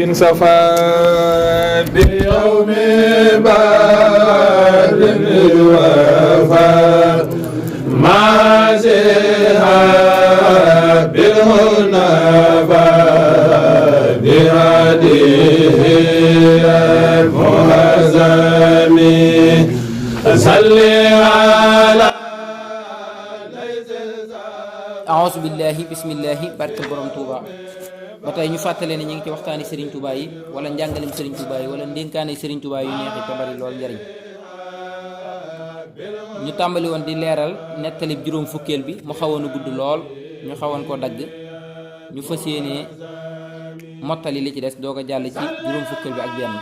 صفا بيوم بار الوفا مع زهاب الهنفا بهديه المهزم صل على aousu billahi bismillahi barke borom Touba ba tey ñu fàttale ne ñu ngi ci waxtaani Serigne Touba yi wala njàngalem Serigne Touba yi wala ndénkaane Serigne Touba yu neexi te bari lool njariñ ñu tàmbali woon di leeral nettalib juróom fukkeel bi mu xawoon a gudd lool ñu xawoon ko dagg ñu fas yéenee mottali li ci des doog a jàll ci juróom fukkeel bi ak benn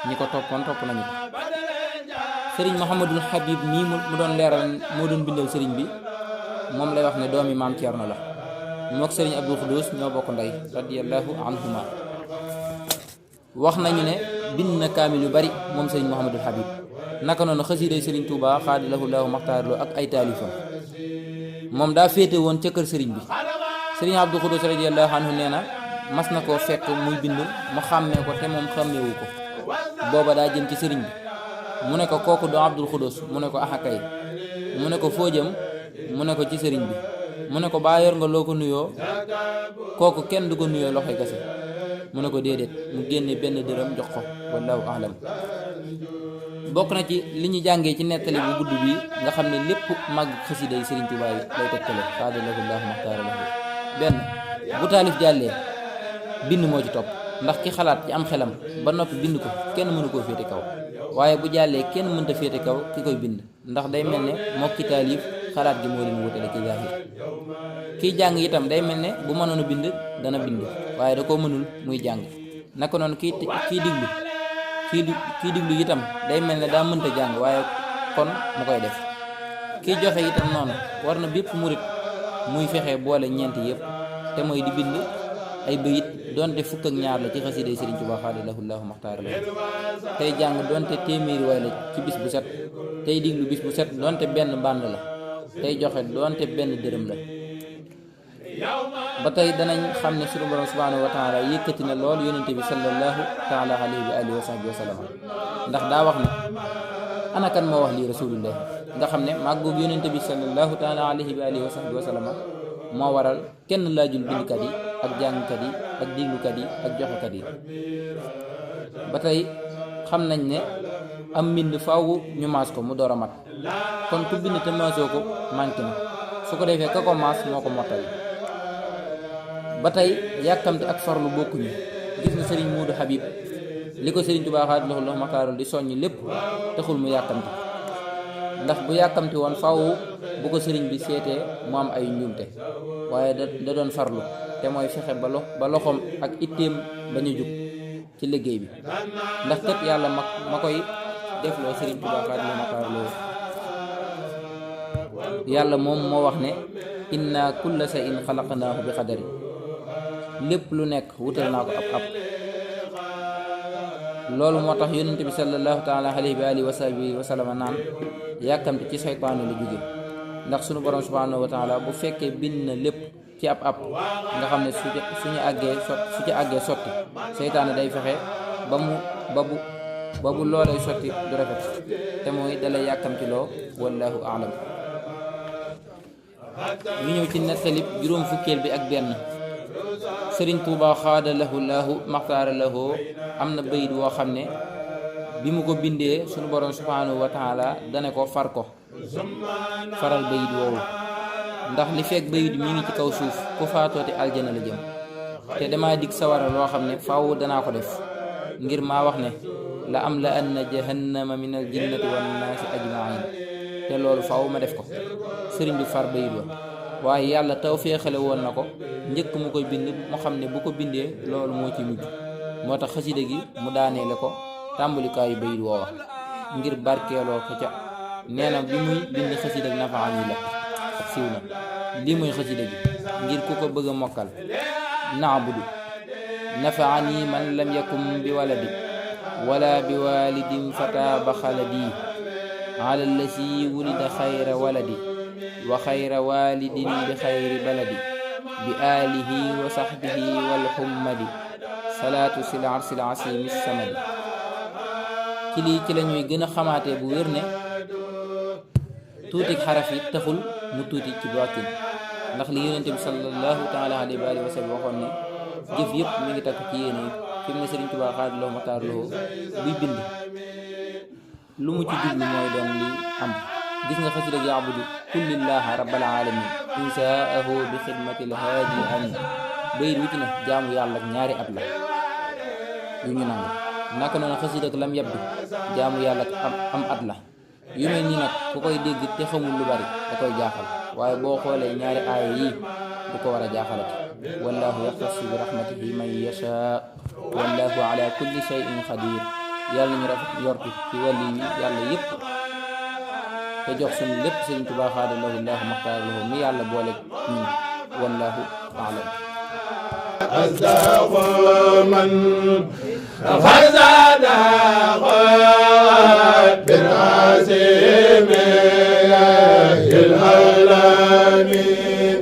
ñi ko toppoon topp nañu ko Serigne Mouhamadul Habib mii mu doon leeral moo doon bindal Serigne bi moom lay wax ne doomi maam Thierno la mook Serigne Abdou Khoudous ñoo bokk ndey radiyallahu anhuma wax nañu ne bind na kaamil yu bari moom Serigne Mouhamadul Habib naka noonu xasiiday Serigne Touba xaadalahu laahu maxtaarloo ak ay taalifam moom daa féete woon ca kër Serigne bi Serigne Abdou Khoudous radiyallahu anhu nee na mas na koo fekk muy bind mu xàmmee ko te moom xàmmeewu ko booba daa jëm ci Serigne bi mu ne ko kooku doo Abdou Khoudous mu ne ko axakay mu ne ko foo jëm mu ne ko ci sëriñ bi mu ne ko baa yor nga loo ko nuyoo kooku kenn du ko nuyoo loxoy kese mu ne ko déedéet mu génne benn dërëm jox ko wallahu ahlam bokk na ci li ñu jàngee ci nettali bu gudd bi nga xam ne lépp màgg xasida yi Sëriñ Tuubaa yi lay tegtale xaadalahullahu maxtaara lahu benn bu taalif jàllee bind moo ci topp ndax ki xalaat ci am xelam ba noppi bind ko kenn mënu koo féete kaw waaye bu jàllee kenn mënta féete kaw ki koy bind ndax day mel ne moo ki taalif xalaat gi moo leen wutale ci zahir kiy jàng itam day mel ne bu mënoon a bind dana bind waaye da koo mënul muy jàng naka noonu kii diglu itam day mel ne daa mënta jàng waaye kon mu koy def kiy joxe itam noonu war na bépp murit muy fexe boole ñeenti yëpp te mooy di bind ay bayit donte fukk ak ñaar la ci xasiday Sëriñ Tuubaa xaadalahullahu maxtaara lahu tey jàng donte téeméeri way la ci bis bu set tey diglu bis bu set donte benn bànd la tey joxe doonte benn dërëm la ba tey danañ xam ne sunu borom subhanahu wa taala yëkkati na lool yonente bi sallallahu taala alayhi wa alihi wa sahbihi wa sallam ndax daa wax ne ana kan moo wax lii rasulullah nga xam ne màggug yonente bi sallallahu taala alayhi wa alihi wa sahbihi wa sallam moo waral kenn laajul bindkat yi ak jàngkat yi ak diglukat yi ak joxekat yi ba tey xam nañ ne am mbind faaw ñu maas ko mu door a mat kon ku bind te maasoo ko manqué na su ko defee ka ko maas moo ko mottali ba tey yàkkamte ak farlu bokkuñu gis na Serigne Modou Habib li ko Serigne Touba xaadalahullahu maxtaarloo di soññ lépp taxul mu yàkkamte ndax bu yàkkamte woon faaw bu ko Serigne bi seetee mu am ay njuumte waaye da doon farlu te mooy fexe ba loxoom ak itteem bañ a jóg ci liggéey bi ndax kat yàlla ma koy defloo Serigne Touba xaadalahullahu maxtaarloo yàlla moom moo wax ne inna kulla shay'in xalaqnaahu bi qadari lépp lu nekk wutal naa ko ab loolu moo tax yonente bi sallallahu taala alayhi wa alihi wa sahbihi wa sallam naan yàkkamte ci seytaane la jóge ndax sunu borom subhanahu wa taala bu fekkee bind na lépp ci ab nga xam ne su ci àggee sotti seytaane day fexe ba bu loolee sotti du rafet te mooy dalay yàkkamti loo wallahu a'lam ñu ñëw ci nettalib juróom fukkeel bi ak benn Sëriñ Tuuba xaadalahu laahu maxtaara lahu am na bayit woo xam ne bi mu ko bindee sunu borom subhanahu wa taala dane ko faral bayit woowu ndax li fekk bayit mi ngi ci kaw suuf ku faatooti aljana la jëm te dama dig sawara loo xam ne faaw danaa ko def ngir maa wax ne la am la anna jahannama min al jinnati wan naasi ajmain te loolu faaw ma def ko sëriñ bi far bayit wa waaye yàlla taw féexale woon na ko njëkk mu koy bind mu xam ne bu ko bindee loolu moo ci mujj moo tax xasida gi mu daaneele ko tàmbalikaayu bayit woowa ngir barkeeloo ko ca nee na bi muy bind xasida gi nafaan yi la siiw na lii mooy xasida gi ngir ku ko bëgg a mokkal naabudu nafaani man lam yakum bi waladi wala bi walidin fataaba xaladi ala lasi wulida xayra waladi wa xayra walidin bi xayri baladi bi alihi wa sahbihi wal xummadi salaatu sil arsil asimi samadi. ci lii ci la ñuy gën a xamaatee bu wér ne tuuti xaraf yi taxul mu tuuti ci baatin, ndax li yonente bi sallallahu taala alayhi wa alihi wa sallam waxoon ne jëf yëpp mi ngi takk ci yéene. fi mu ne Sëriñ Tuubaa xaadaloo maxtaarloo buy bind lu mu ci jublu mooy doon li am. gis nga xasida ak yaabudu kullillaha rabbal alamin insaahu bi xidmatil haadi amin. bayit wu ci ne jaamu yàlla ak ñaari at la yu ñu nangu. naka noonu xasida ak lam yabdu jaamu yàlla ak am at la. yu mel nii nag ku koy dégg te xamul lu bari da koy jaaxal, waaye boo xoolee ñaari aaya yii du ko war a jaaxalati. wallahu yaxtassu bi rahmatihi man yashaa wallahu ala kulli shay'in qadir. yàlla ñu rafet yortu ci wàlli yi yàlla yépp te jox suñu lépp Sëriñ Tuubaa xaadallahu llaahu maxtaar lahu mi yàlla boole ñun. wallahu a'lam. أصدق من خزن بالعزيم العالمين